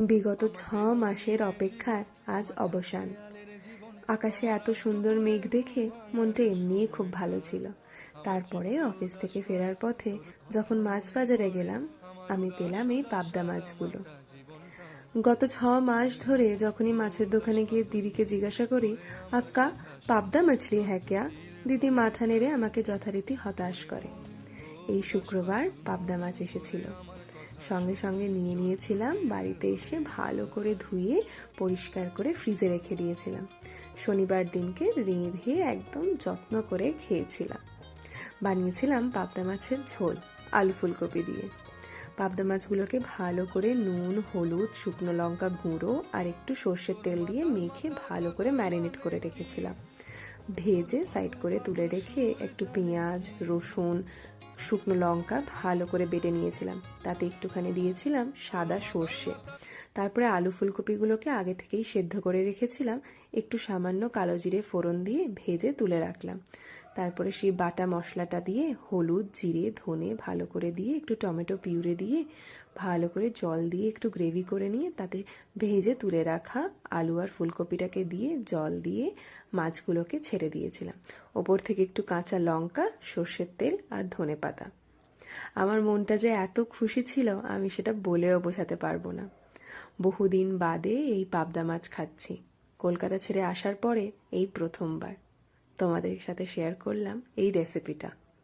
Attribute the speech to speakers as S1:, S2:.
S1: বিগত 6 মাসের অপেক্ষার আজ অবসান। আকাশে এত সুন্দর মেঘ দেখে মনটা এমনিই খুব ভালো ছিল। তারপরে অফিস থেকে ফেরার পথে যখন মাছ বাজারে গেলাম, আমি পেলাম এই পাবদা মাছগুলো। গত 6 মাস ধরে যখনই মাছের দোকানে গিয়ে দিদিকে জিজ্ঞাসা করি, আক্কা পাবদা মাছলি হ্যাঁ ক্যা, দিদি মাথা নেড়ে আমাকে যথারীতি হতাশ করে। এই শুক্রবার পাবদা মাছ এসেছিল। সঙ্গে সঙ্গে নিয়ে নিয়েছিলাম, বাড়িতে এসে ভালো করে ধুয়ে পরিষ্কার করে ফ্রিজে রেখে দিয়েছিলাম। শনিবার দিনকে রেঁধে একদম যত্ন করে খেয়েছিলাম। বানিয়েছিলাম পাবদা মাছের ঝোল আলু ফুলকপি দিয়ে। পাবদা মাছগুলোকে ভালো করে নুন, হলুদ, শুকনো লঙ্কা গুঁড়ো আর একটু সর্ষের তেল দিয়ে মেখে ভালো করে ম্যারিনেট করে রেখেছিলাম। ভেজে সাইড করে তুলে রেখে একটু পেঁয়াজ, রসুন, শুকনো লঙ্কা ভালো করে বেটে নিয়েছিলাম। তাতে একটুখানি দিয়েছিলাম সাদা সর্ষে। তারপরে আলু ফুলকপিগুলোকে আগে থেকেই সেদ্ধ করে রেখেছিলাম, একটু সামান্য কালো জিরে ফোড়ন দিয়ে ভেজে তুলে রাখলাম। তারপরে সেই বাটা মশলাটা দিয়ে হলুদ, জিরে, ধনে ভালো করে দিয়ে একটু টমেটো পিউরে দিয়ে ভালো করে জল দিয়ে একটু গ্রেভি করে নিয়ে তাতে ভেজে তুলে রাখা আলু আর ফুলকপিটাকে দিয়ে জল দিয়ে মাছগুলোকে ছেড়ে দিয়েছিলাম। ওপর থেকে একটু কাঁচা লঙ্কা, সর্ষের তেল আর ধনেপাতা। আমার মনটা যে এত খুশি ছিল আমি সেটা বলেও বোঝাতে পারবো না। বহুদিন বাদে এই পাবদা মাছ খাচ্ছি। কলকাতা ছেড়ে আসার পরে এই প্রথমবার তোমাদের সাথে শেয়ার করলাম এই রেসিপিটা।